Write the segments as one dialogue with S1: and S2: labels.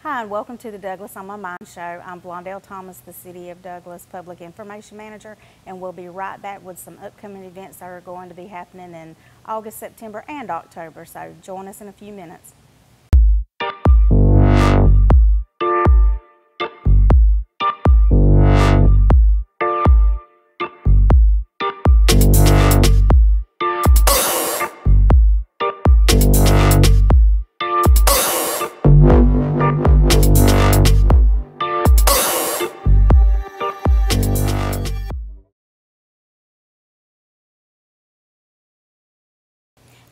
S1: Hi, and welcome to the Douglas on My Mind show. I'm Blondell Thomas, the City of Douglas Public Information Manager, and we'll be right back with some upcoming events that are going to be happening in August, September, and October. So join us in a few minutes.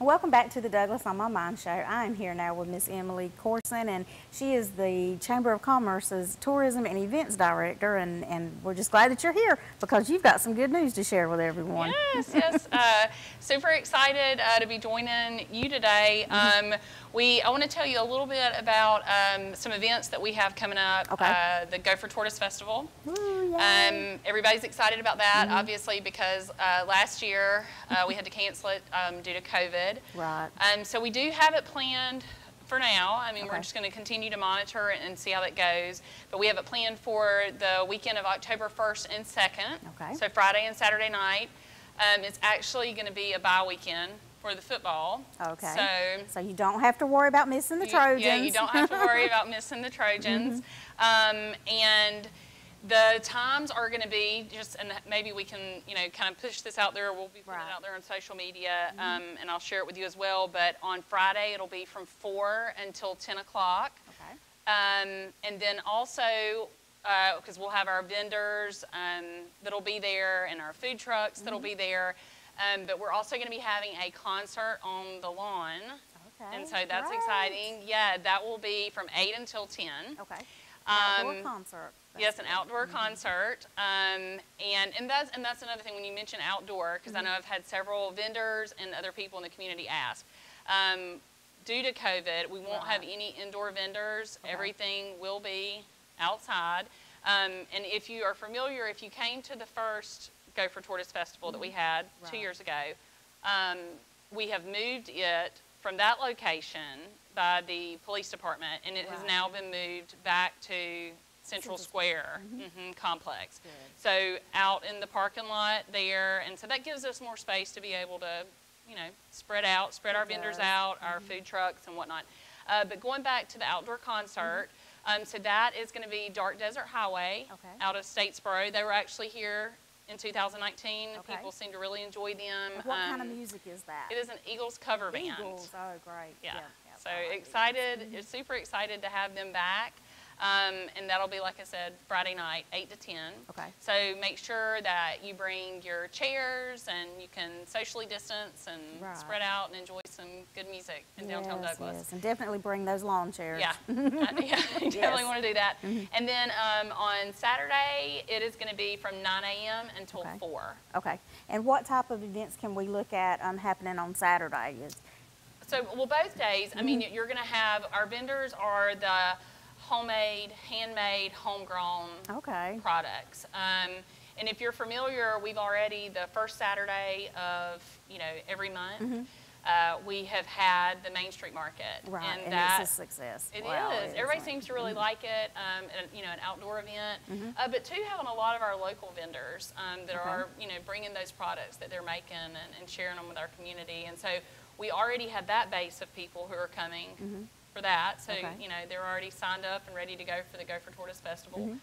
S1: Welcome back to the Douglas on My Mind show. I am here now with Miss Emily Corson, and she is the Chamber of Commerce's Tourism and Events Director, and we're just glad that you're here because you've got some good news to share with everyone.
S2: Yes. Super excited to be joining you today. I want to tell you a little bit about some events that we have coming up.
S1: Okay.
S2: The Gopher Tortoise Festival.
S1: Ooh,
S2: Everybody's excited about that, obviously, because last year we had to cancel it due to COVID.
S1: Right.
S2: So we do have it planned for now. I mean, we're just going to continue to monitor it and see how that goes. But we have it planned for the weekend of October 1st and 2nd.
S1: Okay.
S2: So Friday and Saturday night. It's actually going to be a bye weekend for the football.
S1: Okay. So you don't have to worry about missing the Trojans.
S2: Yeah, you don't have to worry about missing the Trojans. And the times are going to be just, and maybe we can, kind of push this out there. We'll be putting it out there on social media, and I'll share it with you as well. But on Friday, it'll be from 4 until 10 o'clock.
S1: Okay.
S2: And then also, because we'll have our vendors that'll be there and our food trucks that'll be there. But we're also going to be having a concert on the lawn.
S1: Okay.
S2: And so that's exciting. Yeah, that will be from 8 until 10.
S1: Okay. Outdoor concert.
S2: Yes, an outdoor concert, and that's another thing when you mention outdoor, because I know I've had several vendors and other people in the community ask. Due to COVID, we won't have any indoor vendors. Everything will be outside. And if you are familiar, if you came to the first Gopher Tortoise Festival that we had 2 years ago, we have moved it from that location by the police department, and it has now been moved back to Central Square complex.
S1: Good.
S2: So out in the parking lot there, and so that gives us more space to be able to, spread our vendors out, our food trucks and whatnot. But going back to the outdoor concert, so that is going to be Dark Desert Highway out of Statesboro. They were actually here in 2019. People seem to really enjoy them.
S1: What kind of music is that?
S2: It is an Eagles cover band.
S1: Eagles, oh great.
S2: Yeah. So excited, super excited to have them back. And that'll be, like I said, Friday night, 8 to 10.
S1: Okay.
S2: So make sure that you bring your chairs and you can socially distance and spread out and enjoy some good music in downtown Douglas.
S1: Yes, and definitely bring those lawn chairs.
S2: Yeah, you definitely want to do that. And then on Saturday, it is going to be from 9 a.m. until 4.
S1: Okay. And what type of events can we look at happening on Saturday?
S2: So, well, both days, I mean, you're going to have, our vendors are the homemade, handmade, homegrown products. And if you're familiar, we've already, the first Saturday of, every month, we have had the Main Street Market.
S1: Right, and it's a success.
S2: It is. Everybody seems to really like it, an outdoor event. But too, having a lot of our local vendors that are, bringing those products that they're making and sharing them with our community. And so we already have that base of people who are coming for that. So, they're already signed up and ready to go for the Gopher Tortoise Festival.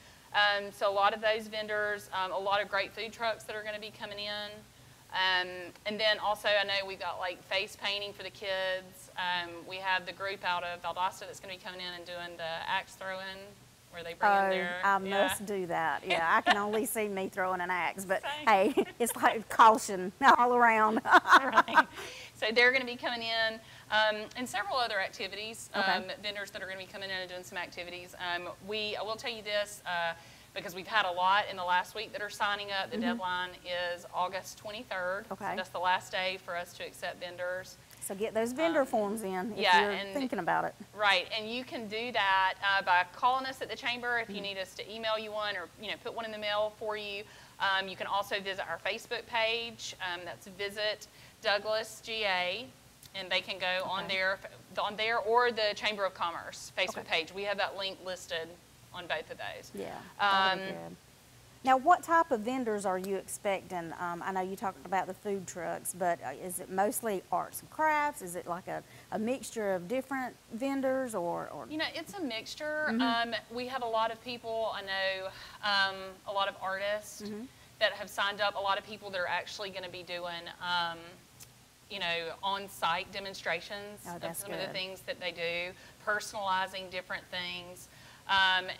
S2: So a lot of those vendors, a lot of great food trucks that are going to be coming in. And then also, I know we've got like face painting for the kids. We have the group out of Valdosta that's going to be coming in and doing the axe throwing, where they bring in their...
S1: I must do that. Yeah, I can only see me throwing an axe, but hey, it's like caution all around.
S2: Right. So they're going to be coming in, and several other activities, vendors that are going to be coming in and doing some activities. I will tell you this, because we've had a lot in the last week that are signing up. The deadline is August 23rd. So that's the last day for us to accept vendors.
S1: So get those vendor forms in if you're thinking about it.
S2: Right, and you can do that by calling us at the chamber if you need us to email you one or put one in the mail for you. You can also visit our Facebook page. That's Visit Douglas GA. and they can go on there or the Chamber of Commerce Facebook page. We have that link listed on both of those.
S1: Yeah, that'd be good. Now, what type of vendors are you expecting? I know you talked about the food trucks, but is it mostly arts and crafts? Is it like a mixture of different vendors, or?
S2: You know, it's a mixture. We have a lot of people, I know a lot of artists that have signed up, a lot of people that are actually going to be doing, you know, on-site demonstrations of some of the things that they do, personalizing different things.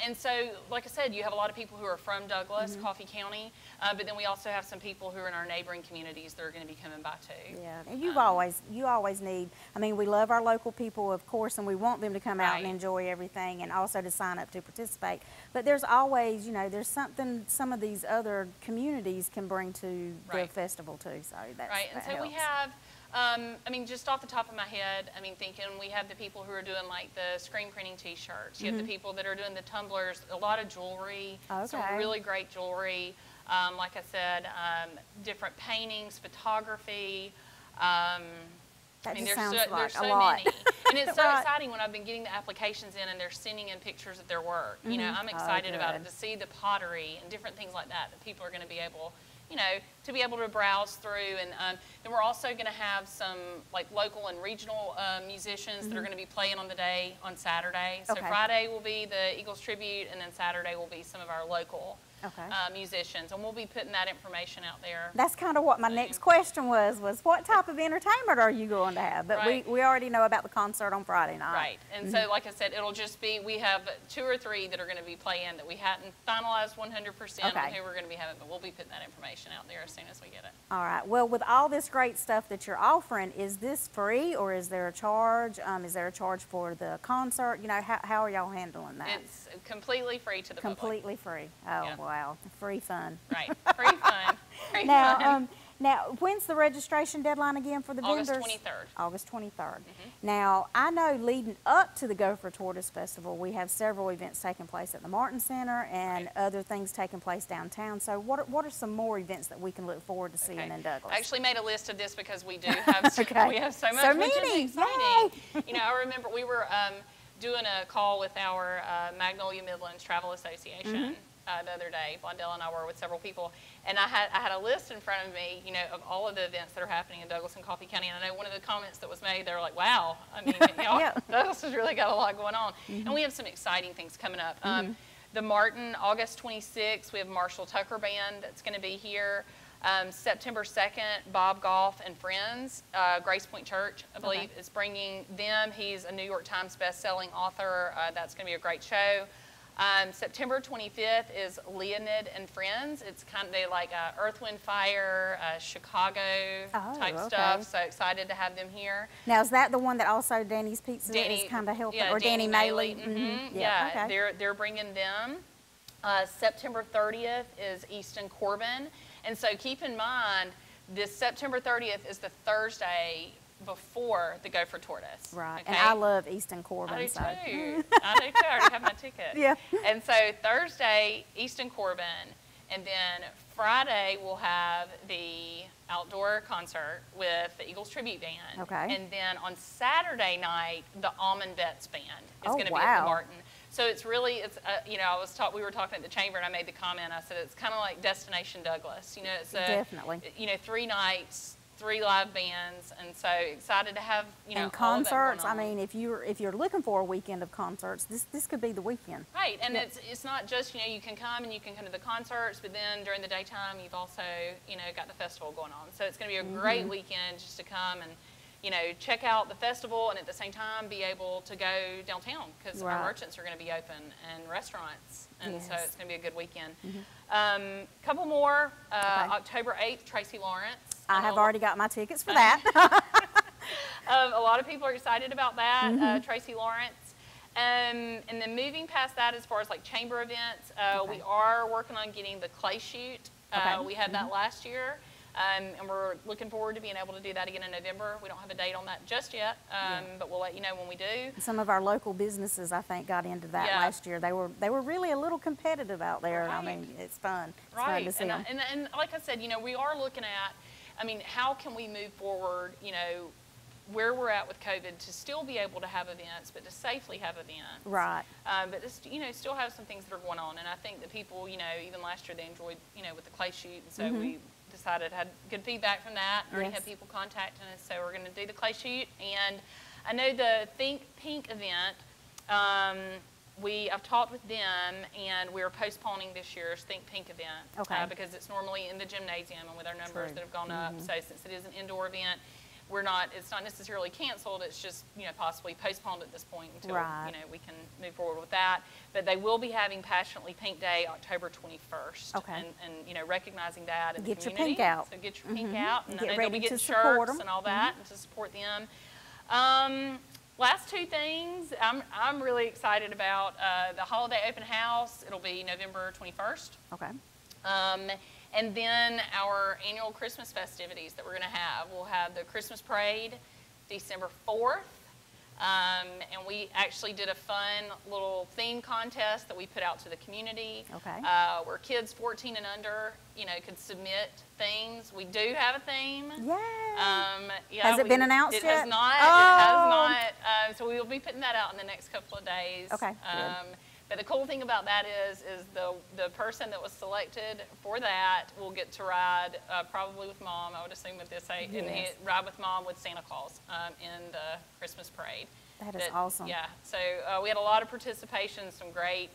S2: And so, like I said, you have a lot of people who are from Douglas, Coffee County, but then we also have some people who are in our neighboring communities that are going to be coming by too.
S1: Yeah, and you always need, I mean, we love our local people, of course, and we want them to come out and enjoy everything and also to sign up to participate. But there's always, you know, there's something some of these other communities can bring to the festival too. So that's
S2: And so we have, I mean, just off the top of my head, I mean, thinking we have the people who are doing like the screen printing t-shirts. You have the people that are doing the tumblers, a lot of jewelry, some really great jewelry. Like I said, different paintings, photography. I mean, there's so many. And it's so exciting when I've been getting the applications in and they're sending in pictures of their work. You know, I'm excited about it, to see the pottery and different things like that people are going to be able, you know, to be able to browse through. And then we're also going to have some like local and regional musicians that are going to be playing on the day on Saturday. So Friday will be the Eagles Tribute, and then Saturday will be some of our local musicians, and we'll be putting that information out there.
S1: That's kind of what my next question was what type of entertainment are you going to have? But we already know about the concert on Friday night.
S2: Right, and so like I said, it'll just be, we have 2 or 3 that are going to be playing that we hadn't finalized 100% on who we're going to be having, but we'll be putting that information out there as soon as we get it.
S1: All right, well, with all this great stuff that you're offering, is this free or is there a charge? Is there a charge for the concert? You know, how are y'all handling that?
S2: It's completely free to the public.
S1: Completely free. Oh, wow. Free fun.
S2: Right. Free fun. Free
S1: fun. Now, when's the registration deadline again for the vendors?
S2: August 23rd.
S1: August 23rd. Now, I know leading up to the Gopher Tortoise Festival, we have several events taking place at the Martin Center and other things taking place downtown. So what are some more events that we can look forward to seeing in Douglas?
S2: I actually made a list of this because we do have we have so much, which is exciting. You know, I remember we were doing a call with our Magnolia Midlands Travel Association the other day. Blondell and I were with several people, and I had a list in front of me, you know, of all of the events that are happening in Douglas and Coffee County. And I know one of the comments that was made, they were like, "Wow, I mean, y'all, Douglas has really got a lot going on." And we have some exciting things coming up. The Martin, August 26th, we have Marshall Tucker Band that's going to be here. September 2nd, Bob Goff and Friends, Grace Point Church, I believe, is bringing them. He's a New York Times best-selling author. That's going to be a great show. September 25th is Leonid and Friends. It's kind of like Earth, Wind, Fire, Chicago type stuff. So excited to have them here.
S1: Now, is that the one that also Danny's Pizza is kind of helping, or Danny Maley?
S2: They're bringing them. September 30th is Easton Corbin. And so keep in mind, this September 30th is the Thursday before the Gopher Tortoise.
S1: Right, and I love Easton Corbin.
S2: I do too. I do too. I already have my ticket. And so Thursday, Easton Corbin, and then Friday we'll have the outdoor concert with the Eagles Tribute Band. And then on Saturday night, the Almond Vets Band is going to be at the Martin. So it's really, you know, we were talking at the chamber, and I made the comment. I said it's kind of like Destination Douglas. You know, it's definitely, you know, 3 nights, 3 live bands, and so excited to have, you know,
S1: and concerts. I mean, if you're looking for a weekend of concerts, this could be the weekend.
S2: Right, and it's not just, you know, you can come and you can come to the concerts, but then during the daytime you've also, you know, got the festival going on. So it's going to be a great weekend just to come and, you know, check out the festival, and at the same time be able to go downtown, because our merchants are going to be open, and restaurants, and so it's going to be a good weekend. Couple more. October 8th, Tracy Lawrence.
S1: I have already got my tickets for that.
S2: A lot of people are excited about that, Tracy Lawrence. And then moving past that, as far as like chamber events, we are working on getting the clay shoot. We had that last year. And we're looking forward to being able to do that again in November. We don't have a date on that just yet, but we'll let you know when we do.
S1: Some of our local businesses, I think, got into that last year. They were really a little competitive out there. I mean, it's fun. It's fun to see them.
S2: And like I said, you know, we are looking at, I mean, how can we move forward, you know, where we're at with COVID, to still be able to have events, but to safely have events.
S1: Right.
S2: But this, still have some things that are going on. And I think that people, even last year they enjoyed, with the clay shoot. And so we decided, had good feedback from that. Already had people contacting us. So we're going to do the clay shoot. And I know the Think Pink event, I've talked with them, and we're postponing this year's Think Pink event because it's normally in the gymnasium, and with our numbers that have gone up, so since it is an indoor event, it's not necessarily canceled. It's just possibly postponed at this point until we can move forward with that. But they will be having Passionately Pink Day October 21st, and recognizing that in the community.
S1: Get your pink out.
S2: So get your pink out, and
S1: get
S2: I know
S1: ready
S2: they'll be getting
S1: to support
S2: shirts
S1: them.
S2: and all that, and to support them. Last two things I'm really excited about. The holiday open house, it'll be November 21st.
S1: Okay.
S2: And then our annual Christmas festivities that we're going to have. We'll have the Christmas parade December 4th. And we actually did a fun little theme contest that we put out to the community.
S1: Okay.
S2: Where kids 14 and under, could submit themes. We do have a theme.
S1: Yay! Has it been announced yet?
S2: It has not.
S1: Oh.
S2: It has not. So we will be putting that out in the next couple of days.
S1: Okay.
S2: But the cool thing about that is the person that was selected for that will get to ride probably with Mom, I would assume at this age, and ride with Mom with Santa Claus in the Christmas parade.
S1: That is awesome.
S2: Yeah. So we had a lot of participation, some great,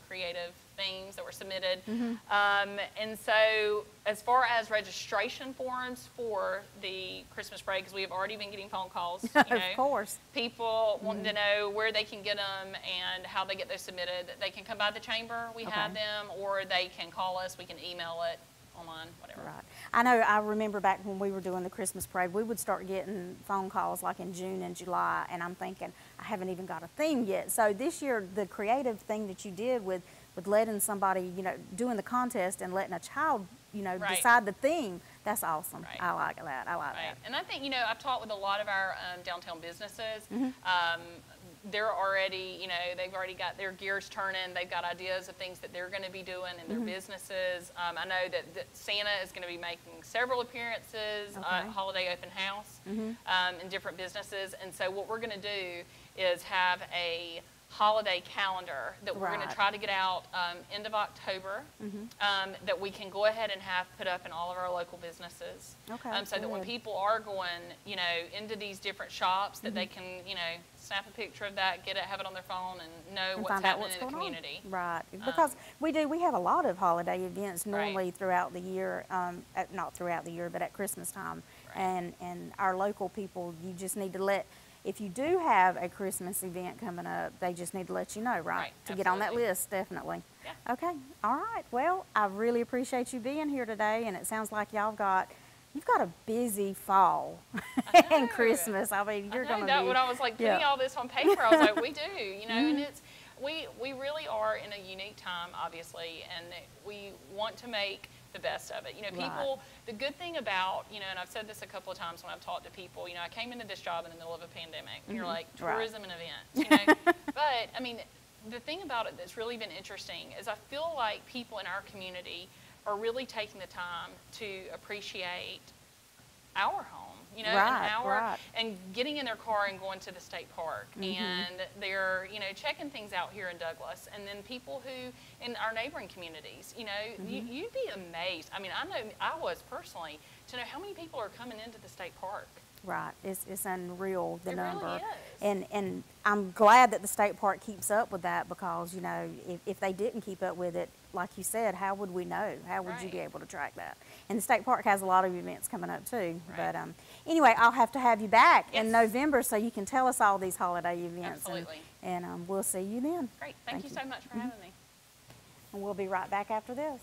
S2: creative themes that were submitted. And so as far as registration forms for the Christmas parade, because we have already been getting phone calls,
S1: of course.
S2: People wanting to know where they can get them and how they get those submitted. They can come by the chamber, we have them, or they can call us, we can email it, online, whatever.
S1: Right. I remember back when we were doing the Christmas parade, we would start getting phone calls like in June and July, and I'm thinking, I haven't even got a theme yet. So this year, the creative thing that you did with letting somebody, doing the contest and letting a child, decide the theme, that's awesome.
S2: Right.
S1: I like that. I like that.
S2: And I think, I've talked with a lot of our downtown businesses. They're already, they've already got their gears turning. They've got ideas of things that they're going to be doing in their businesses. I know that Santa is going to be making several appearances at Holiday Open House in different businesses. And so what we're going to do is have a holiday calendar that we're going to try to get out end of October that we can go ahead and have put up in all of our local businesses. So that when people are going, into these different shops, that they can, snap a picture of that, get it, have it on their phone, and know what's happening in the community.
S1: Right, because we have a lot of holiday events normally throughout the year, not throughout the year, but at Christmas time. And our local people, you just need to let, if you do have a Christmas event coming up, they just need to let you know, right? To get on that list, definitely.
S2: Yeah.
S1: Okay, all right. Well, I really appreciate you being here today, and it sounds like you've got a busy fall and Christmas. I mean, you're going to be.
S2: When I was like putting all this on paper, I was like, we do, and it's, we really are in a unique time, obviously, and we want to make the best of it. People, the good thing about, and I've said this a couple of times when I've talked to people, I came into this job in the middle of a pandemic, and you're like, tourism and events, But, I mean, the thing about it that's really been interesting is I feel like people in our community are really taking the time to appreciate our home. And getting in their car and going to the state park, and they're, checking things out here in Douglas, and then people who in our neighboring communities, you'd be amazed. I mean, I know I was personally to know how many people are coming into the state park.
S1: Right, it's unreal, the number.
S2: Really is.
S1: And I'm glad that the state park keeps up with that, because if they didn't keep up with it, like you said, how would we know? How would you be able to track that? And the state park has a lot of events coming up too. But anyway, I'll have to have you back in November so you can tell us all these holiday events.
S2: Absolutely.
S1: And we'll see you then.
S2: Great. Thank you so much for having me.
S1: And we'll be right back after this.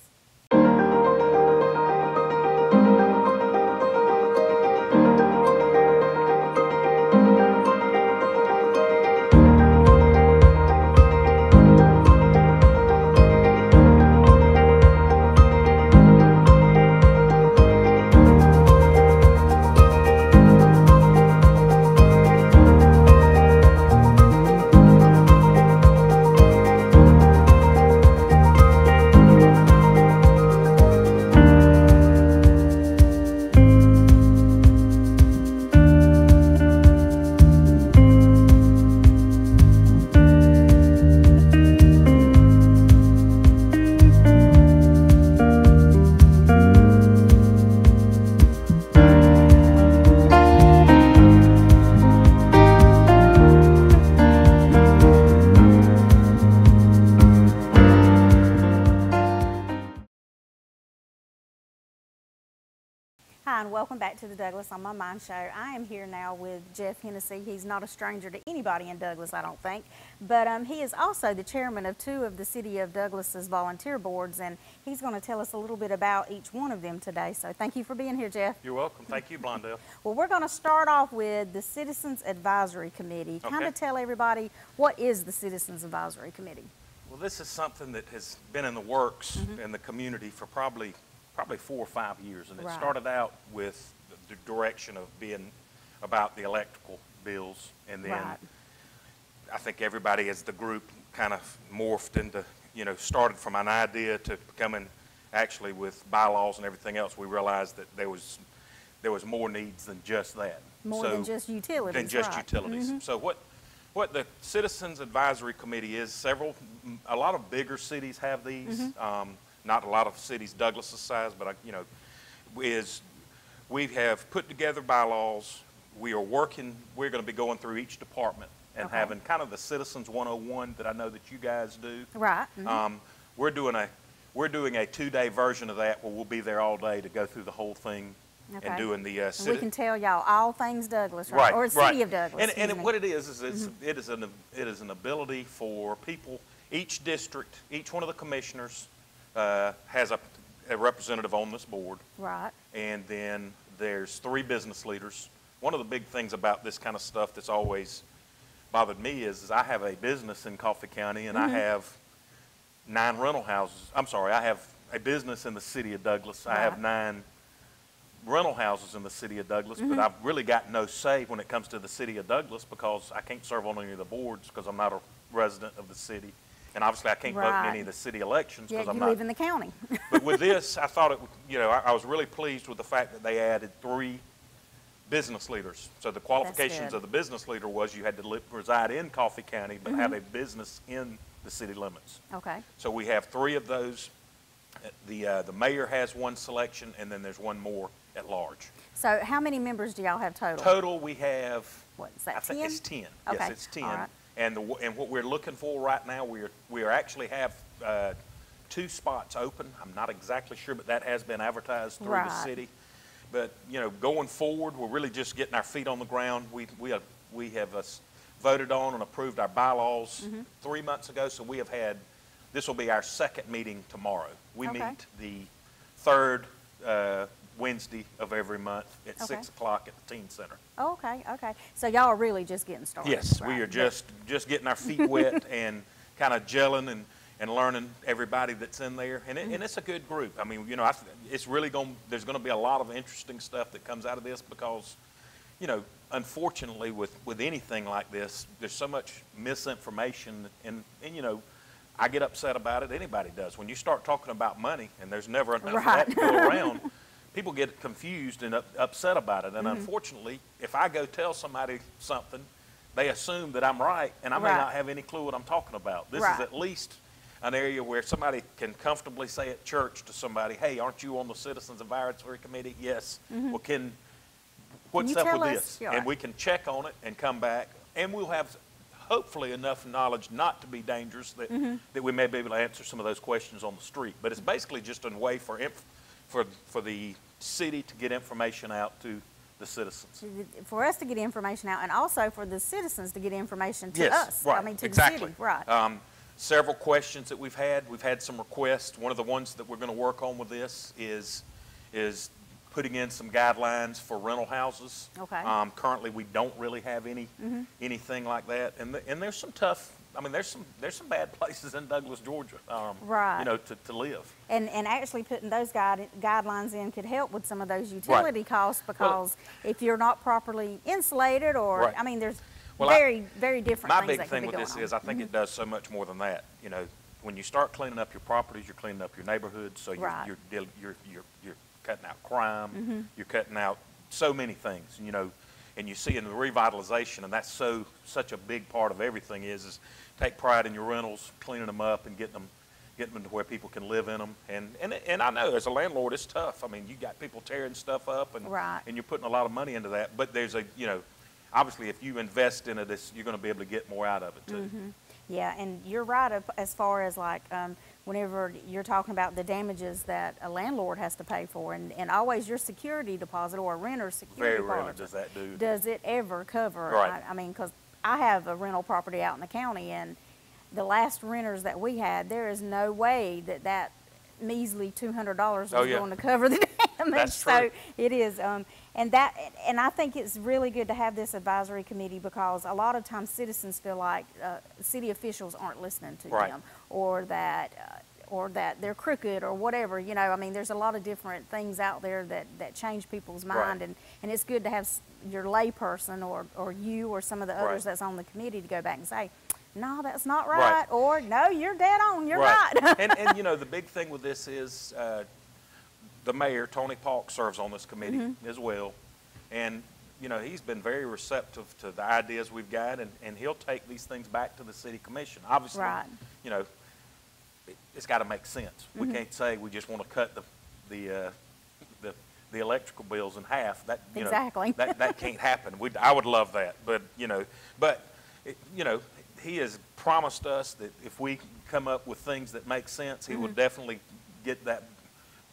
S1: Hi, and welcome back to the Douglas on My Mind show. I am here now with Jeff Hennessy. He's not a stranger to anybody in Douglas, I don't think, but he is also the chairman of two of the City of Douglas's volunteer boards, and he's going to tell us a little bit about each one of them today. So thank you for being here, Jeff.
S3: You're welcome. Thank you, Blondell.
S1: Well, we're going to start off with the Citizens Advisory Committee.
S3: Okay.
S1: Kind of tell everybody, what is the Citizens Advisory Committee?
S3: Well, this is something that has been in the works in the community for probably 4 or 5 years, and it
S1: Right.
S3: started out with the direction of being about the electrical bills, and then
S1: Right.
S3: I think everybody as the group kind of morphed into, started from an idea to becoming actually with bylaws and everything else. We realized that there was more needs than just that.
S1: More than just utilities,
S3: Than just
S1: right.
S3: utilities. So what the Citizens Advisory Committee is, a lot of bigger cities have these. Not a lot of cities Douglas's size, but we have put together bylaws. We're going to be going through each department and
S1: Okay.
S3: having kind of the Citizens 101 that I know that you guys do.
S1: Right.
S3: We're doing a 2-day version of that where we'll be there all day to go through the whole thing
S1: Okay.
S3: and doing the
S1: And we can tell y'all all things Douglas, right?
S3: Right,
S1: Or City
S3: right.
S1: of Douglas.
S3: And
S1: excuse me.
S3: what it is it is an ability for people, each district, each one of the commissioners has a representative on this board.
S1: Right.
S3: And then there's 3 business leaders. One of the big things about this kind of stuff that's always bothered me is I have a business in Coffee County, and I have 9 rental houses. I'm sorry, I have a business in the City of Douglas. I have
S1: Right.
S3: 9 rental houses in the City of Douglas, but I've really got no say when it comes to the City of Douglas because I can't serve on any of the boards because I'm not a resident of the city. And obviously I can't vote in
S1: Right.
S3: any of the city elections
S1: Yeah,
S3: because
S1: you
S3: I'm not.
S1: live in the county.
S3: But with this, I thought I was really pleased with the fact that they added 3 business leaders. So the qualifications
S1: good.
S3: of the business leader was you had to reside in Coffee County but have a business in the city limits.
S1: Okay.
S3: So we have 3 of those. The mayor has 1 selection, and then there's 1 more at large.
S1: So how many members do y'all have total?
S3: Total, we have,
S1: What is that,
S3: I think
S1: 10?
S3: it's 10.
S1: Okay.
S3: Yes, it's 10.
S1: All right.
S3: And what we're looking for right now, we are actually have 2 spots open. I'm not exactly sure, but that has been advertised through the
S1: Right.
S3: city. But going forward, we're really just getting our feet on the ground. We have voted on and approved our bylaws 3 months ago, so this will be our 2nd meeting tomorrow. We
S1: Okay.
S3: meet the 3rd Wednesday of every month at
S1: Okay.
S3: 6 o'clock at the Teen Center.
S1: Oh, okay, okay. So y'all are really just getting started.
S3: Yes,
S1: right?
S3: we are just getting our feet wet and kind of gelling and learning everybody that's in there. And it's a good group. I mean, it's really there's going to be a lot of interesting stuff that comes out of this because, unfortunately with anything like this, there's so much misinformation and I get upset about it. Anybody does. When you start talking about money and there's never enough of that to go around, people get confused and upset about it. And unfortunately, if I go tell somebody something, they assume that I'm right, and I may
S1: Right.
S3: not have any clue what I'm talking about. This
S1: Right.
S3: is at least an area where somebody can comfortably say at church to somebody, hey, aren't you on the Citizens Advisory Committee? Yes. Well, what's
S1: you
S3: up
S1: tell
S3: with
S1: us?
S3: this?
S1: Yeah.
S3: And we can check on it and come back, and we'll have hopefully enough knowledge not to be dangerous that we may be able to answer some of those questions on the street. But it's basically just a way for the city to get information out to the citizens.
S1: For us to get information out, and also for the citizens to get information to
S3: Yes,
S1: us.
S3: right,
S1: I mean, to
S3: exactly.
S1: the city, right.
S3: Several questions that we've had some requests. One of the ones that we're going to work on with this is putting in some guidelines for rental houses.
S1: Okay.
S3: Currently, we don't really have anything like that, and there's some tough. I mean, there's some bad places in Douglas, Georgia.
S1: Right.
S3: To live.
S1: And actually putting those guidelines in could help with some of those utility costs because if you're not properly insulated or,
S3: Right.
S1: I mean, there's
S3: Well,
S1: very different
S3: My
S1: things
S3: big
S1: that
S3: thing
S1: could be
S3: with
S1: going
S3: this
S1: on.
S3: is I think it does so much more than that. When you start cleaning up your properties, you're cleaning up your neighborhood, so
S1: Right.
S3: you're cutting out crime, you're cutting out so many things, and you see in the revitalization, and that's such a big part of everything is take pride in your rentals, cleaning them up and getting them to where people can live in them. And I know as a landlord, it's tough. I mean, you got people tearing stuff up and
S1: Right.
S3: and you're putting a lot of money into that, but there's obviously if you invest in it, you're going to be able to get more out of it too.
S1: Yeah, and you're right as far as like whenever you're talking about the damages that a landlord has to pay for, and always your security deposit or a renter's security
S3: Very rarely
S1: deposit.
S3: does that do.
S1: Does it ever cover?
S3: Right.
S1: I mean, because I have a rental property out in the county, and the last renters that we had, there is no way that measly $200 was going to cover the damage.
S3: That's
S1: so
S3: true.
S1: it is, and I think it's really good to have this advisory committee, because a lot of times citizens feel like city officials aren't listening to
S3: Right.
S1: them, or that they're crooked or whatever. You know, I mean, there's a lot of different things out there that change people's mind,
S3: Right.
S1: and it's good to have your layperson or you or some of the others
S3: Right.
S1: that's on the committee to go back and say, no, that's not
S3: Right.
S1: right, or no, you're dead on, you're
S3: Right.
S1: not.
S3: and you know, the big thing with this is the mayor, Tony Polk, serves on this committee as well. And, you know, he's been very receptive to the ideas we've got, and he'll take these things back to the city commission. Obviously,
S1: Right.
S3: you know, it's got to make sense. We can't say we just want to cut the electrical bills in half. That, you
S1: Exactly.
S3: know, that can't happen. I would love that, but, you know, he has promised us that if we come up with things that make sense, he will definitely get that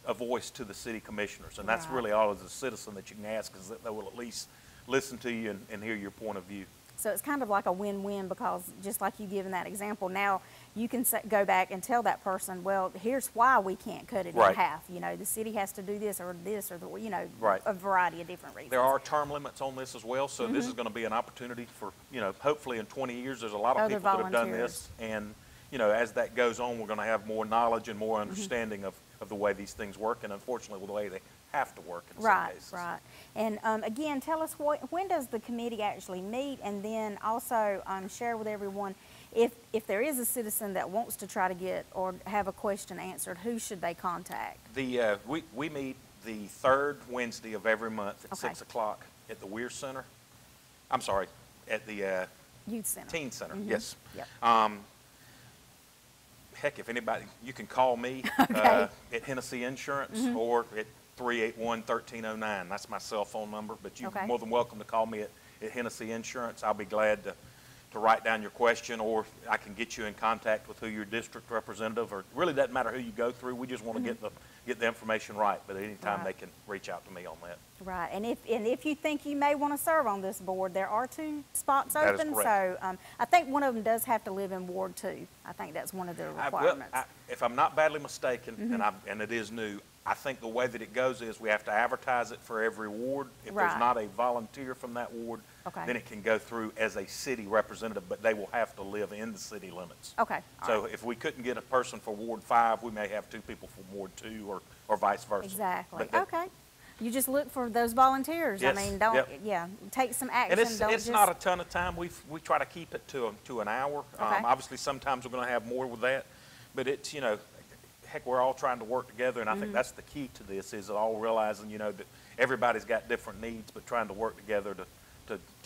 S3: a voice to the city commissioners. And that's
S1: Right.
S3: really all as a citizen that you can ask, is that they will at least listen to you and hear your point of view.
S1: So it's kind of like a win-win, because just like you given that example, now you can go back and tell that person, well, here's why we can't cut it
S3: Right.
S1: in half. You know, the city has to do this or the, you know,
S3: Right.
S1: a variety of different reasons.
S3: There are term limits on this as well, so this is going to be an opportunity for, you know, hopefully in 20 years, there's a lot of
S1: Other
S3: people that have done
S1: volunteers.
S3: this. And, you know, as that goes on, we're going to have more knowledge and more understanding of the way these things work, and unfortunately, the way they have to work in some
S1: Right,
S3: cases.
S1: right. And again, tell us when does the committee actually meet, and then also share with everyone, if there is a citizen that wants to try to get or have a question answered, who should they contact?
S3: We meet the third Wednesday of every month at
S1: Okay.
S3: 6 o'clock at the Weir Center. I'm sorry, at the
S1: Youth Center.
S3: Teen Center, yes.
S1: Yep.
S3: Heck, if anybody, you can call me
S1: Okay.
S3: at Hennessy Insurance or at 381-1309. That's my cell phone number, but you're
S1: Okay.
S3: more than welcome to call me at Hennessy Insurance. I'll be glad to write down your question, or I can get you in contact with who your district representative, or it really doesn't matter who you go through. We just want to get the information right, but anytime
S1: Right.
S3: they can reach out to me on that.
S1: Right, and if you think you may want to serve on this board, there are 2 spots
S3: That is
S1: open.
S3: correct.
S1: So I think one of them does have to live in Ward 2. I think that's one of the requirements.
S3: If I'm not badly mistaken, and it is new, I think the way that it goes is we have to advertise it for every ward. If there's
S1: Right.
S3: not a volunteer from that ward,
S1: Okay.
S3: then it can go through as a city representative, but they will have to live in the city limits.
S1: Okay. all
S3: So
S1: right.
S3: if we couldn't get a person for Ward 5, we may have 2 people from Ward 2 or vice versa.
S1: Exactly.
S3: But that-
S1: Okay. You just look for those volunteers.
S3: Yes,
S1: I mean, don't,
S3: yep.
S1: yeah, take some action.
S3: And it's
S1: don't
S3: it's
S1: just,
S3: not a ton of time. We try to keep it to an hour.
S1: Okay.
S3: Obviously, sometimes we're going to have more with that, but it's, you know, heck, we're all trying to work together, and I think that's the key to this, is all realizing, you know, that everybody's got different needs, but trying to work together to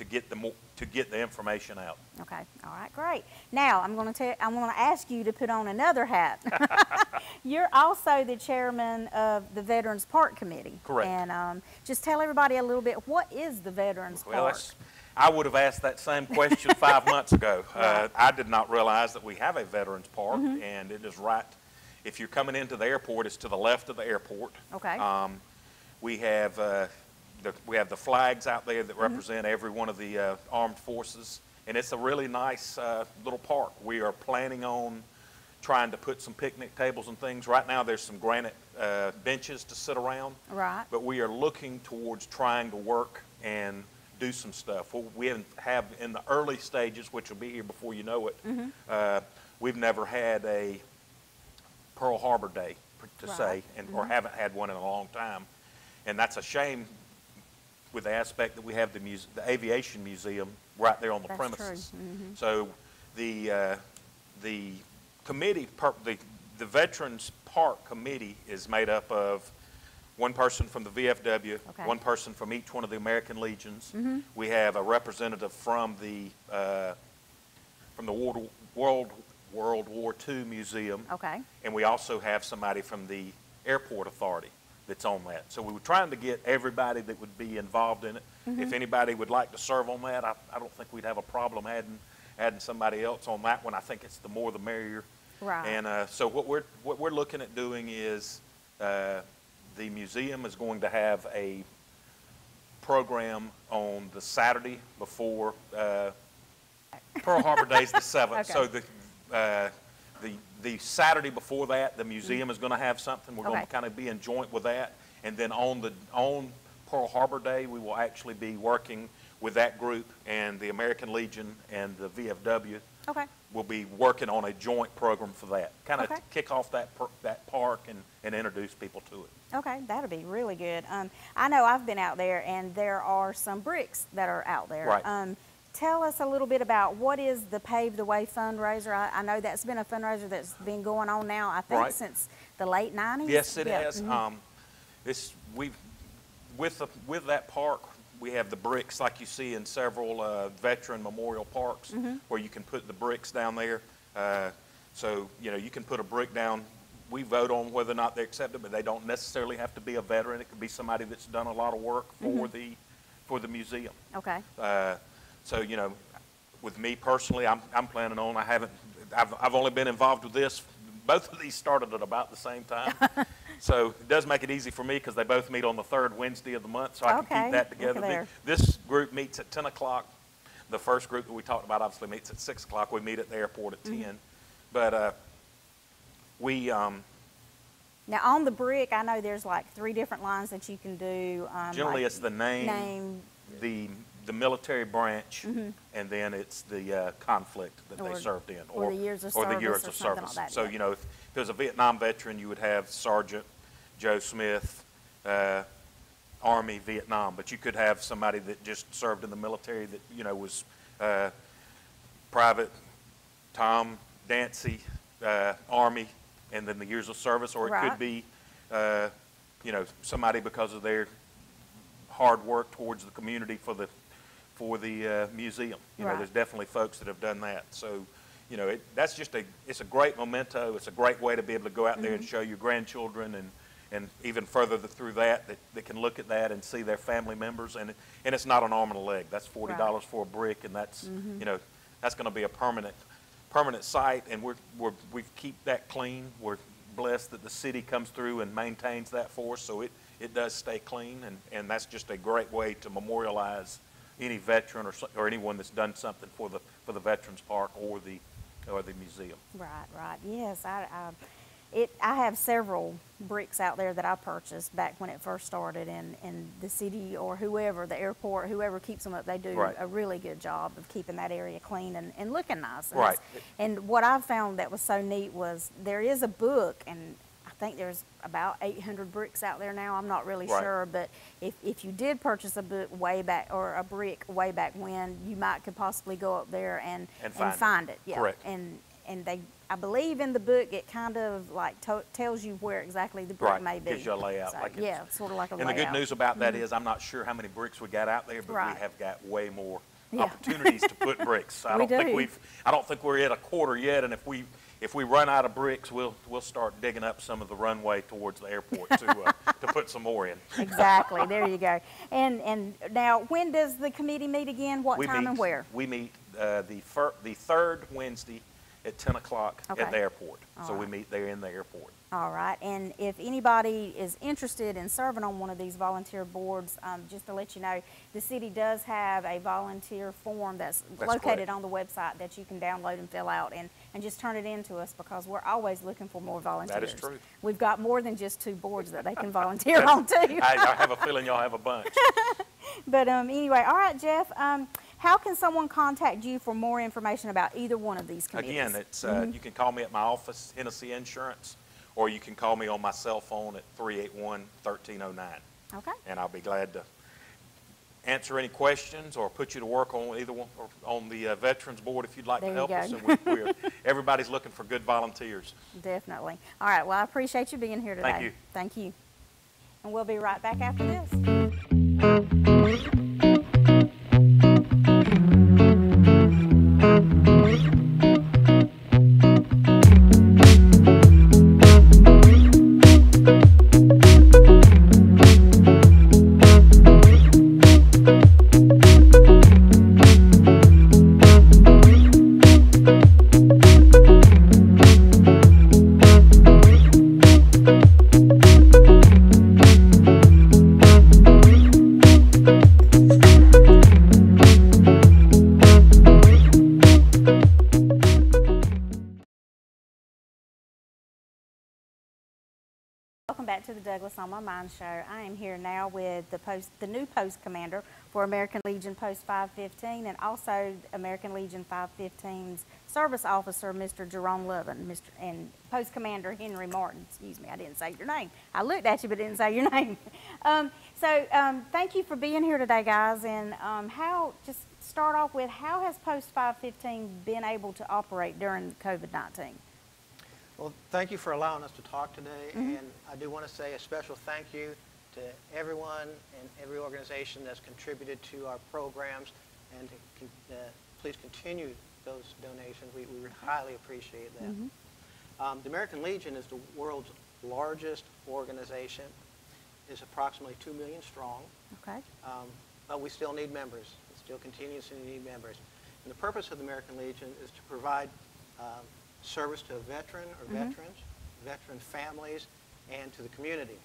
S3: get the information out.
S1: Okay. All right. Great. Now I'm going to ask you to put on another hat. You're also the chairman of the Veterans Park Committee.
S3: Correct.
S1: And just tell everybody a little bit, what is the Veterans
S3: Well,
S1: Park?
S3: I would have asked that same question 5 months ago.
S1: Right.
S3: I did not realize that we have a Veterans Park, and it is right. If you're coming into the airport, it's to the left of the airport.
S1: Okay.
S3: We have the flags out there that represent every one of the armed forces, and it's a really nice little park. We are planning on trying to put some picnic tables and things. Right now, there's some granite benches to sit around.
S1: Right.
S3: But we are looking towards trying to work and do some stuff. What we have in the early stages, which will be here before you know it, we've never had a Pearl Harbor Day, to
S1: Right.
S3: say, or haven't had one in a long time. And that's a shame with the aspect that we have the aviation museum right there on the
S1: That's
S3: premises.
S1: true.
S3: So the committee, the Veterans Park Committee is made up of one person from the VFW,
S1: Okay.
S3: one person from each one of the American Legions. We have a representative from the World War II Museum.
S1: Okay.
S3: And we also have somebody from the Airport Authority that's on that. So we were trying to get everybody that would be involved in it. If anybody would like to serve on that, I don't think we'd have a problem adding somebody else on that one. I think it's the more the merrier.
S1: Right.
S3: And so what we're looking at doing is the museum is going to have a program on the Saturday before Pearl Harbor Day is the 7th.
S1: Okay.
S3: So the Saturday before that, the museum is going to have something. We're going to kind of be in joint with that. And then on Pearl Harbor Day, we will actually be working with that group and the American Legion and the VFW.
S1: Okay.
S3: We'll be working on a joint program for that, kind of
S1: Okay.
S3: kick off that park and introduce people to it.
S1: Okay, that'll be really good. I know I've been out there, and there are some bricks that are out there.
S3: Right.
S1: Tell us a little bit about what is the Pave the Way fundraiser. I know that's been a fundraiser that's been going on now, I think, since the late 90s.
S3: Yes, it has. With that park, we have the bricks like you see in several veteran memorial parks, where you can put the bricks down there. So, you can put a brick down. We vote on whether or not they accept it, but they don't necessarily have to be a veteran. It could be somebody that's done a lot of work for the museum.
S1: Okay.
S3: So, with me personally, I'm planning on, I've only been involved with this. Both of these started at about the same time. So it does make it easy for me because they both meet on the third Wednesday of the month, so I can keep that together. This group meets at 10 o'clock. The first group that we talked about obviously meets at 6 o'clock. We meet at the airport at 10. But we...
S1: now, on the brick, I know there's like 3 different lines that you can do.
S3: Generally,
S1: like
S3: it's the name, the military branch, and then it's the conflict that they served in,
S1: or the years of service, or something like that.
S3: So, if there's a Vietnam veteran, you would have Sergeant Joe Smith, Army, Vietnam, but you could have somebody that just served in the military that, was Private Tom Dancy, Army, and then the years of service, or it could be, somebody because of their hard work towards the community for the museum. There's definitely folks that have done that. So, that's just it's a great memento. It's a great way to be able to go out there and show your grandchildren and even further through that they can look at that and see their family members. And it's not an arm and a leg. That's $40 for a brick, and that's, that's going to be a permanent site, and we keep that clean. We're blessed that the city comes through and maintains that for us, so it does stay clean, and that's just a great way to memorialize any veteran or anyone that's done something for the Veterans Park or the museum.
S1: Right. Yes, I have several bricks out there that I purchased back when it first started, and the city or whoever, the airport, whoever keeps them up, they do a really good job of keeping that area clean and looking nice. And what I found that was so neat was there is a book, and I think there's about 800 bricks out there now. I'm not really sure, but if you did purchase a book way back, or a brick way back when, you could possibly go up there and find it. Yeah.
S3: Correct.
S1: And I believe in the book it kind of like tells you where exactly the brick may be.
S3: Gives you a layout.
S1: So, sort of like a layout.
S3: And the good news about that is I'm not sure how many bricks we got out there, but we have got way more opportunities to put bricks. I don't think we're at a quarter yet, and if we run out of bricks, we'll start digging up some of the runway towards the airport to put some more in.
S1: Exactly. There you go. And now, when does the committee meet again? What time and where?
S3: We meet the third Wednesday at 10 o'clock at the airport. So we meet there in the airport.
S1: All right. And if anybody is interested in serving on one of these volunteer boards, just to let you know, the city does have a volunteer form that's located on the website that you can download and fill out and just turn it in to us, because we're always looking for more volunteers.
S3: That is true.
S1: We've got more than just 2 boards that they can volunteer on too.
S3: I have a feeling y'all have a bunch.
S1: But anyway, all right, Jeff. How can someone contact you for more information about either one of these committees?
S3: Again, it's you can call me at my office, Hennessy Insurance, or you can call me on my cell phone at 381-1309.
S1: Okay.
S3: And I'll be glad to answer any questions or put you to work on either one, or on the Veterans Board if you'd like to help us. And everybody's looking for good volunteers.
S1: Definitely. All right. Well, I appreciate you being here today.
S3: Thank you.
S1: Thank you. And we'll be right back after this. welcome back to the Douglas on My Mind show. I am here now with the new post commander for American Legion Post 515 and also American Legion 515's service officer, Mr. Jerome Lovin, and post commander Henry Martin. Excuse me, I didn't say your name. I looked at you but didn't say your name. Thank you for being here today, guys. And just start off with, how has Post 515 been able to operate during COVID-19?
S4: Well, thank you for allowing us to talk today, and I do want to say a special thank you to everyone and every organization that's contributed to our programs, and please continue those donations. We highly appreciate that. The American Legion is the world's largest organization. It's approximately 2 million strong, but we still need members. We still continuously need members. And the purpose of the American Legion is to provide service to a veteran or veterans, veteran families, and to the community.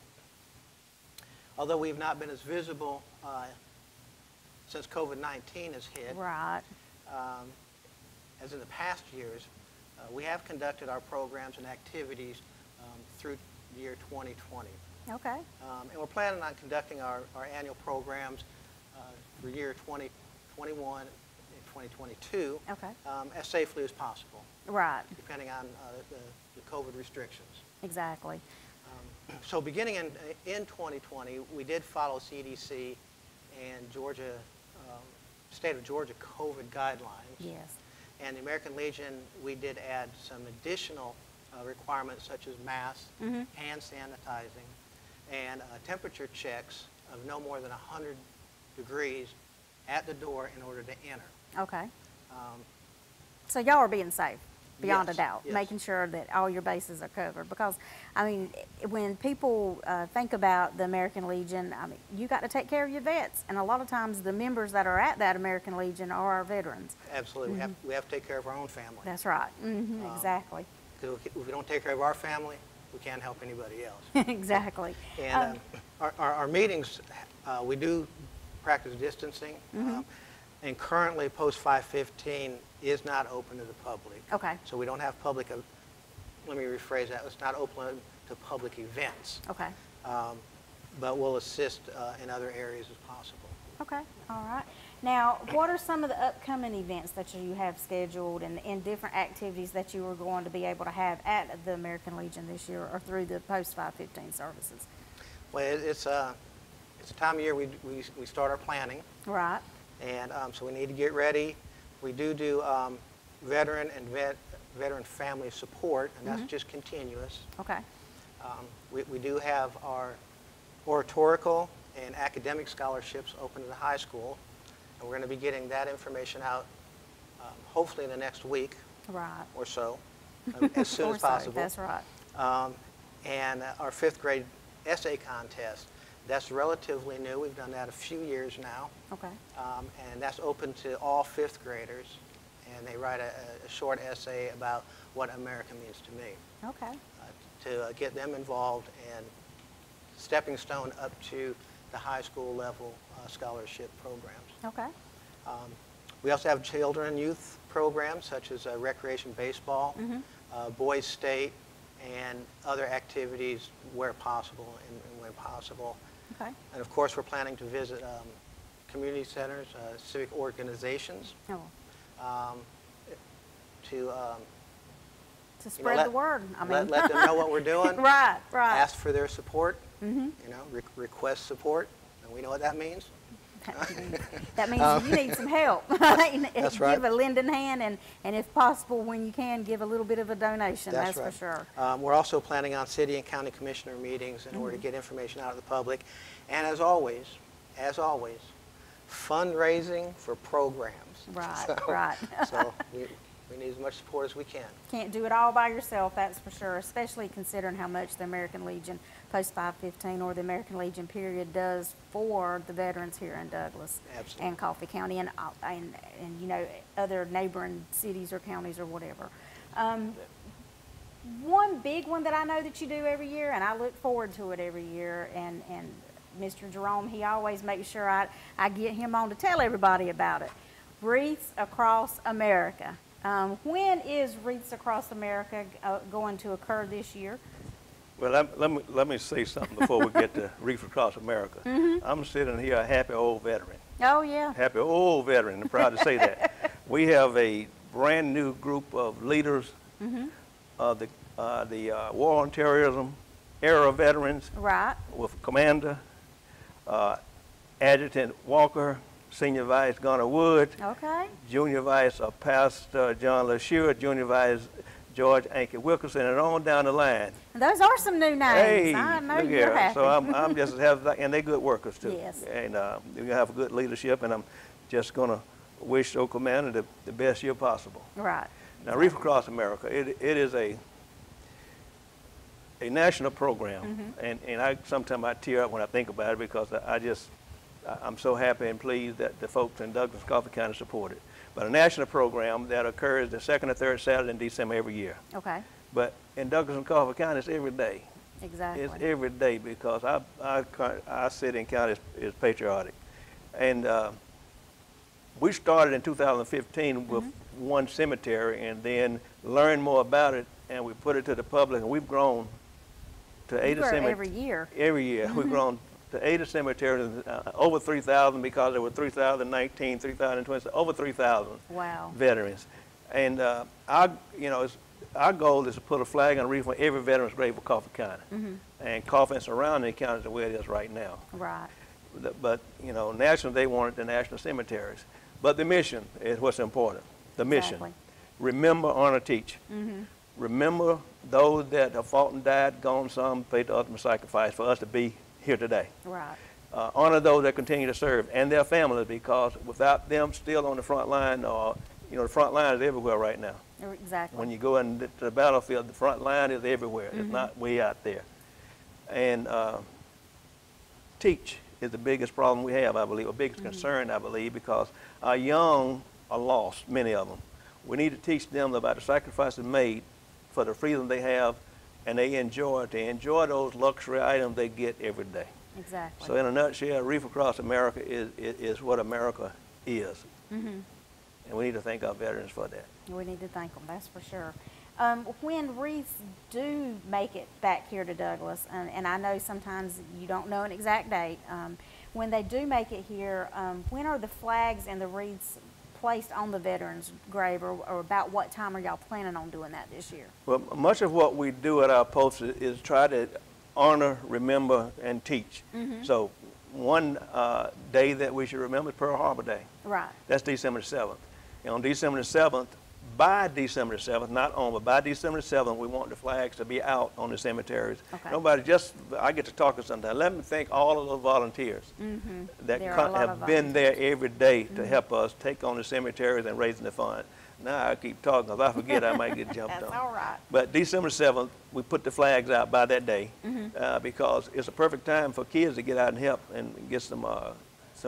S4: Although we've not been as visible since COVID-19 has hit, as in the past years, we have conducted our programs and activities through the year 2020.
S1: Okay.
S4: And we're planning on conducting our annual programs for year 2021 and 2022 as safely as possible.
S1: Right.
S4: Depending on the COVID restrictions.
S1: Exactly.
S4: So beginning in 2020, we did follow CDC and state of Georgia COVID guidelines.
S1: Yes.
S4: And the American Legion, we did add some additional requirements such as masks, hand sanitizing, and temperature checks of no more than 100 degrees at the door in order to enter.
S1: Okay. So y'all are being safe, beyond a
S4: Yes,
S1: doubt,
S4: yes.
S1: making sure that all your bases are covered. Because, I mean, when people think about the American Legion, I mean, you got to take care of your vets. And a lot of times the members that are at that American Legion are our veterans.
S4: Absolutely. We have to take care of our own family.
S1: That's right. Exactly.
S4: Because if we don't take care of our family, we can't help anybody else.
S1: Exactly.
S4: And our meetings, we do practice distancing. And currently, Post 515 is not open to the public.
S1: Okay.
S4: So we don't have public, let me rephrase that, it's not open to public events.
S1: Okay.
S4: But we'll assist in other areas as possible.
S1: Okay. All right. Now, what are some of the upcoming events that you have scheduled and different activities that you are going to be able to have at the American Legion this year or through the Post 515 services?
S4: Well, it's a time of year we start our planning.
S1: Right.
S4: And so we need to get ready. We do veteran and veteran family support, and that's just continuous.
S1: Okay.
S4: We do have our oratorical and academic scholarships open to the high school, and we're going to be getting that information out hopefully in the next week or so, as soon as possible.
S1: That's right.
S4: And our 5th grade essay contest. That's relatively new. We've done that a few years now.
S1: Okay.
S4: And that's open to all 5th graders. And they write a short essay about what America means to me.
S1: Okay.
S4: To get them involved and stepping stone up to the high school level scholarship programs.
S1: Okay.
S4: We also have children and youth programs such as recreation baseball, boys state, and other activities where possible and when possible.
S1: Okay.
S4: And of course, we're planning to visit community centers, civic organizations,
S1: to spread the word. I mean,
S4: let them know what we're doing.
S1: Right.
S4: Ask for their support. Request support, and we know what that means.
S1: That means you need some help.
S4: That's right.
S1: Give a lending hand, and if possible, when you can, give a little bit of a donation. That's
S4: right.
S1: for sure.
S4: We're also planning on city and county commissioner meetings in order to get information out to the public. And as always, fundraising for programs.
S1: Right.
S4: So we need as much support as we can.
S1: Can't do it all by yourself, that's for sure, especially considering how much the American Legion Post 515 or the American Legion period does for the veterans here in Douglas and Coffee County and you know, other neighboring cities or counties or whatever. One big one that I know that you do every year, and I look forward to it every year, and Mr. Jerome, he always makes sure I get him on to tell everybody about it. Wreaths Across America. When is Wreaths Across America going to occur this year?
S5: Well, let me say something before we get to Wreaths Across America. I'm sitting here a happy old veteran.
S1: Oh, yeah.
S5: Happy old veteran. I'm proud to say that. We have a brand new group of leaders of the war on terrorism era veterans.
S1: Right.
S5: With Commander, Adjutant Walker, Senior Vice Gunner Wood,
S1: Okay.
S5: Junior Vice Pastor John LaSure, Junior Vice George Anke Wilkerson, and on down the line.
S1: Those are some new names.
S5: Hey,
S1: I know
S5: look
S1: you're
S5: here.
S1: happy.
S5: So I'm just and they're good workers too.
S1: Yes.
S5: And we have a good leadership, and I'm just gonna wish old Commander the best year possible.
S1: Right.
S5: Now, Wreaths Across America, it is a national program, and sometimes I tear up when I think about it because I'm so happy and pleased that the folks in Douglas and Gopher County support it. But a national program that occurs the second or third Saturday in December every year.
S1: Okay.
S5: But in Douglas and Gopher County, it's every day.
S1: Exactly.
S5: It's every day because our city and county is patriotic. And we started in 2015 with one cemetery and then learned more about it, and we put it to the public, and we've grown to 80 cemeteries.
S1: Every year.
S5: Every year. We've grown to 80 cemeteries, over 3,000 because there were 3,019, 3,020, over 3,000
S1: Wow.
S5: veterans. And our goal is to put a flag and a wreath on every veteran's grave of Gopher County. And Gopher and surrounding counties the way it is right now.
S1: Right.
S5: But nationally they wanted the national cemeteries. But the mission is what's important. The mission.
S1: Exactly.
S5: Remember, honor, teach. Remember those that have fought and died, gone some, paid the ultimate sacrifice for us to be here today.
S1: Right.
S5: Honor those that continue to serve and their families, because without them still on the front line, the front line is everywhere right now.
S1: Exactly.
S5: When you go into the battlefield, the front line is everywhere. It's not way out there. And teach is the biggest problem we have, I believe, or biggest concern, I believe, because our young are lost, many of them. We need to teach them about the sacrifices made for the freedom they have, and they enjoy those luxury items they get every day.
S1: Exactly.
S5: So in a nutshell, Wreaths Across America is what America is. And we need to thank our veterans for that.
S1: We need to thank them, that's for sure. When wreaths do make it back here to Douglas, and I know sometimes you don't know an exact date, when they do make it here, when are the flags and the wreaths placed on the veterans' grave, or about what time are y'all planning on doing that this year?
S5: Well, much of what we do at our posts is try to honor, remember, and teach. So one day that we should remember is Pearl Harbor Day.
S1: Right.
S5: That's December the 7th. And on December the 7th, by December the 7th, not on, but by December the 7th, we want the flags to be out on the cemeteries.
S1: Okay.
S5: I get to talk to sometimes. Let me thank all of those volunteers that have been there every day to help us take on the cemeteries and raising the fund. Now I keep talking. If I forget, I might get jumped on.
S1: That's all right.
S5: But December 7th, we put the flags out by that day because it's a perfect time for kids to get out and help and get some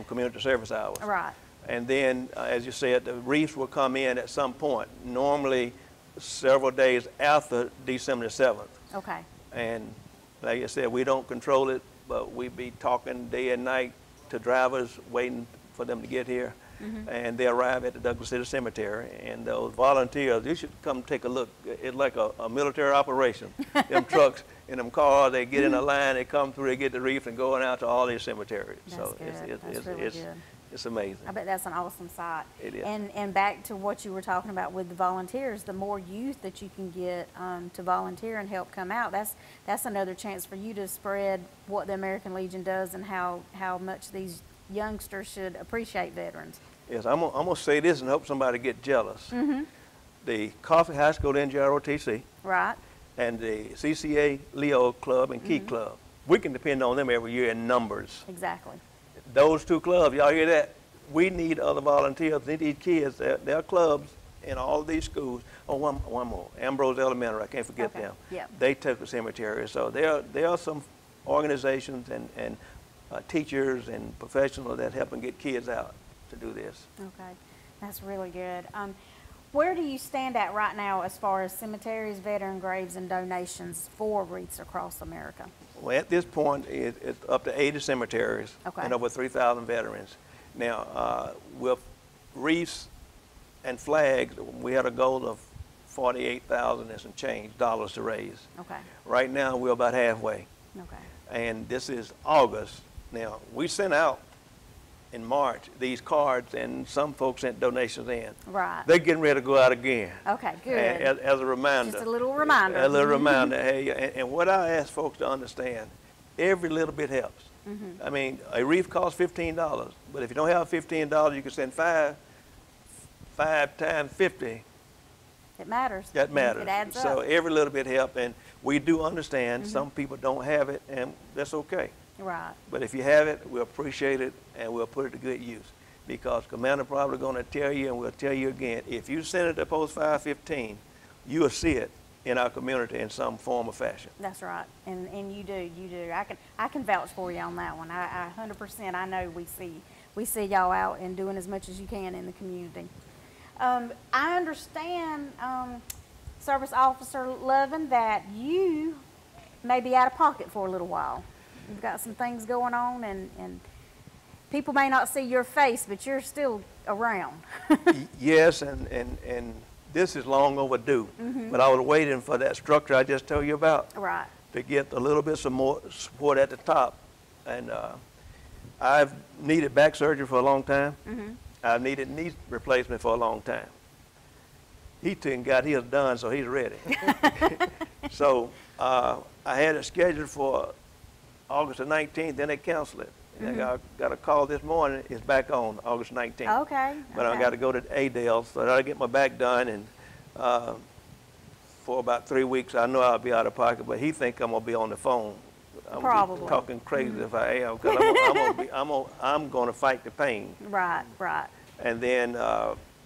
S5: community service hours.
S1: Right.
S5: And then, as you said, the wreaths will come in at some point, normally several days after December the 7th.
S1: Okay.
S5: And like I said, we don't control it, but we be talking day and night to drivers waiting for them to get here. And they arrive at the Douglas City Cemetery, and those volunteers, you should come take a look. It's like a military operation. Them trucks and them cars, they get in a line, they come through, they get the wreath and going out to all these cemeteries.
S1: That's
S5: so
S1: good. That's really good.
S5: It's amazing.
S1: I bet that's an awesome sight.
S5: It is.
S1: And back to what you were talking about with the volunteers, the more youth that you can get to volunteer and help come out, that's another chance for you to spread what the American Legion does and how much these youngsters should appreciate veterans.
S5: Yes, I'm gonna say this and hope somebody get jealous. The Coffee High School NJROTC,
S1: Right.
S5: and the CCA Leo Club and Key Club, we can depend on them every year in numbers.
S1: Exactly.
S5: Those two clubs, y'all hear that? We need other volunteers. We need kids. There are clubs in all of these schools. Oh, one more. Ambrose Elementary, I can't forget them.
S1: Yep.
S5: They took the cemetery. So there are some organizations and teachers and professionals that help and get kids out to do this.
S1: Okay, that's really good. Where do you stand at right now as far as cemeteries, veteran graves, and donations for Wreaths Across America?
S5: Well, at this point, it's up to 80 cemeteries and over 3,000 veterans. Now, with wreaths and flags, we had a goal of $48,000 and some change dollars to raise.
S1: Okay.
S5: Right now, we're about halfway.
S1: Okay.
S5: And this is August. Now, we sent out in March these cards, and some folks sent donations in.
S1: Right.
S5: They're getting ready to go out again.
S1: Okay, good.
S5: As a reminder.
S1: Just a little reminder.
S5: A little reminder. Hey, and what I ask folks to understand, every little bit helps. I mean, a wreath costs $15, but if you don't have $15, you can send five times 50.
S1: It matters.
S5: That matters.
S1: It adds
S5: So
S1: up.
S5: every little bit helps, and we do understand some people don't have it, and that's okay.
S1: Right.
S5: But if you have it, we'll appreciate it, and we'll put it to good use. Because Commander probably going to tell you, and we'll tell you again, if you send it to Post 515, you will see it in our community in some form or fashion.
S1: That's right, and you do. I can vouch for you on that one. I 100%. I know we see y'all out and doing as much as you can in the community. I understand, Service Officer Lovin, that you may be out of pocket for a little while. You've got some things going on, and people may not see your face, but you're still around.
S5: Yes, and this is long overdue. But I was waiting for that structure I just told you about.
S1: Right.
S5: To get a little bit some more support at the top. And I've needed back surgery for a long time. I've needed knee replacement for a long time. He got his done, so he's ready. So I had it scheduled for August the 19th, then they canceled it. And I got a call this morning, it's back on August 19th.
S1: Okay.
S5: But I got to go to Adele, so that I get my back done, and for about 3 weeks, I know I'll be out of pocket, but he think I'm gonna be on the phone. I'm
S1: Probably.
S5: talking crazy if I am, because I'm gonna fight the pain.
S1: Right. Right.
S5: And then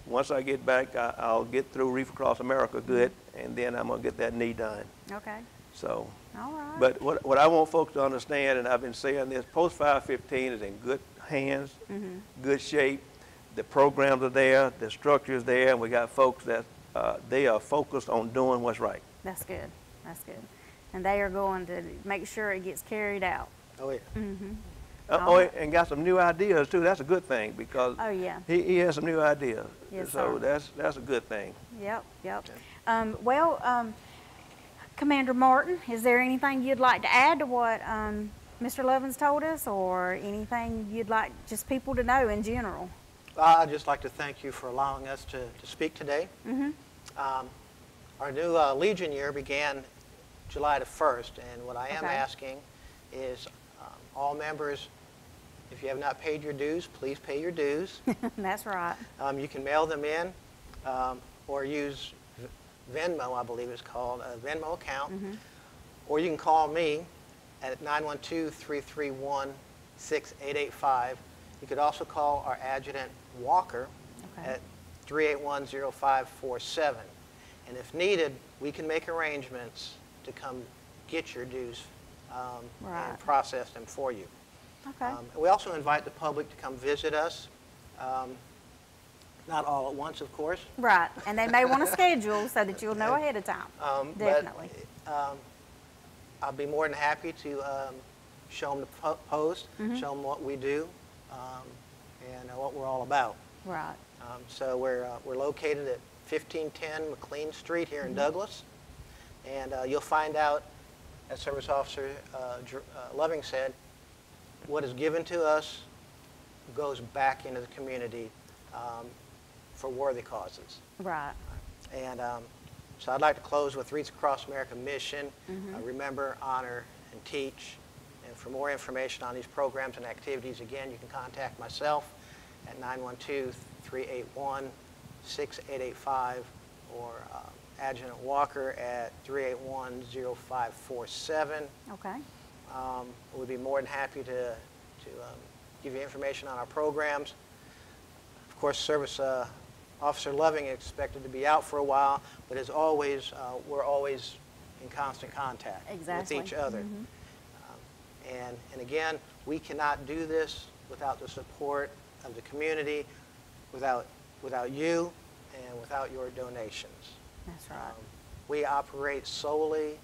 S5: once I get back, I'll get through Reef Across America good, and then I'm gonna get that knee done.
S1: Okay.
S5: So.
S1: All right.
S5: But what I want folks to understand, and I've been saying this, Post 515 is in good hands, good shape. The programs are there, the structure is there, and we got folks that they are focused on doing what's right.
S1: That's good. That's good. And they are going to make sure it gets carried out.
S4: Oh, yeah.
S5: And got some new ideas too. That's a good thing, because
S1: Oh, yeah.
S5: he has some new ideas.
S1: Yes,
S5: so
S1: sir.
S5: that's a good thing.
S1: Yep. Commander Martin, is there anything you'd like to add to what Mr. Lovin's told us, or anything you'd like just people to know in general?
S4: I'd just like to thank you for allowing us to speak today. Our new Legion year began July the 1st, and what I am
S1: Okay.
S4: asking is all members, if you have not paid your dues, please pay your dues.
S1: That's right.
S4: You can mail them in or use Venmo, I believe it's called, a Venmo account. Or you can call me at 912-331-6885. You could also call our Adjutant Walker at 381-0547. And if needed, we can make arrangements to come get your dues and process them for you.
S1: Okay.
S4: We also invite the public to come visit us. Not all at once, of course.
S1: Right. And they may want to schedule so that you'll know ahead of time. Definitely.
S4: But, I'll be more than happy to show them the post, show them what we do, and what we're all about.
S1: Right.
S4: So we're located at 1510 McLean Street here in Douglas, and you'll find out, as Service Officer Loving said, what is given to us goes back into the community for worthy causes.
S1: Right.
S4: And so I'd like to close with Wreaths Across America mission, remember, honor, and teach. And for more information on these programs and activities, again, you can contact myself at 912-381-6885 or Adjutant Walker at 381-0547.
S1: Okay.
S4: We'd be more than happy to give you information on our programs. Of course, Service Officer Loving is expected to be out for a while, but as always, we're always in constant contact with each other. And again, we cannot do this without the support of the community, without you, and without your donations.
S1: That's right.
S4: We operate solely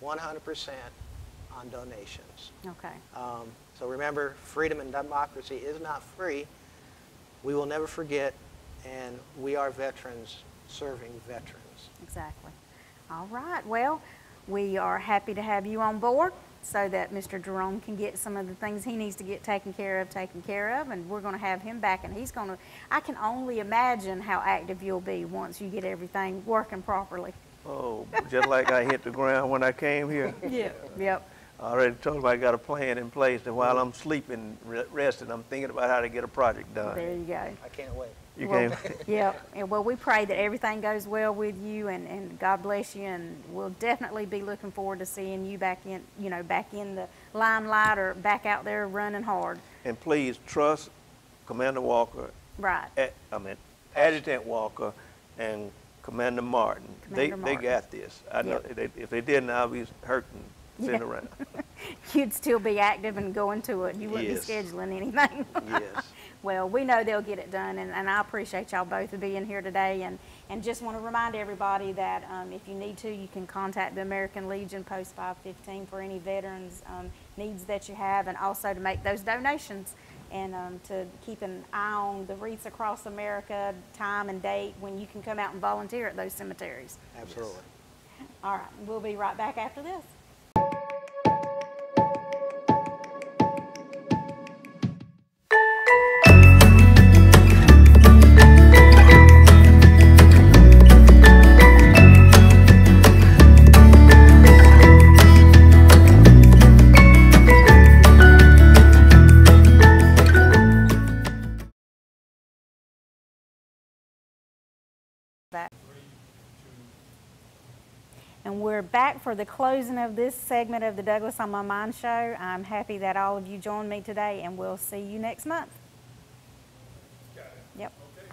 S4: 100% on donations.
S1: Okay.
S4: So remember, freedom and democracy is not free. We will never forget, and we are veterans serving veterans. us.
S1: Exactly. All right. Well, we are happy to have you on board so that Mr. Jerome can get some of the things he needs to get taken care of, and we're going to have him back, and he's going to, I can only imagine how active you'll be once you get everything working properly.
S5: Oh, just like I hit the ground when I came here.
S1: Yeah. Yep.
S5: I already told him I got a plan in place, and while I'm sleeping, resting, I'm thinking about how to get a project done.
S1: There you go.
S4: I can't wait.
S5: You
S1: Well,
S5: came?
S1: yeah. And well, we pray that everything goes well with you, and God bless you, and we'll definitely be looking forward to seeing you back in, back in the limelight or back out there running hard.
S5: And please trust Commander Walker,
S1: Right.
S5: Adjutant Walker, and Commander Martin.
S1: Commander
S5: They
S1: Martin.
S5: got this. I know. If they didn't, I'll be hurting sitting around.
S1: You'd still be active and going to it. You wouldn't
S5: Yes.
S1: be scheduling anything.
S5: Yes.
S1: Well, we know they'll get it done, and I appreciate y'all both for being here today, and just want to remind everybody that if you need to, you can contact the American Legion Post 515 for any veterans needs that you have, and also to make those donations, and to keep an eye on the Wreaths Across America time and date when you can come out and volunteer at those cemeteries.
S4: Absolutely.
S1: All right, we'll be right back after this. Back. And we're back for the closing of this segment of the Douglas on My Mind show. I'm happy that all of you joined me today, and we'll see you next month.
S3: Got it.
S1: Yep.
S3: Okay.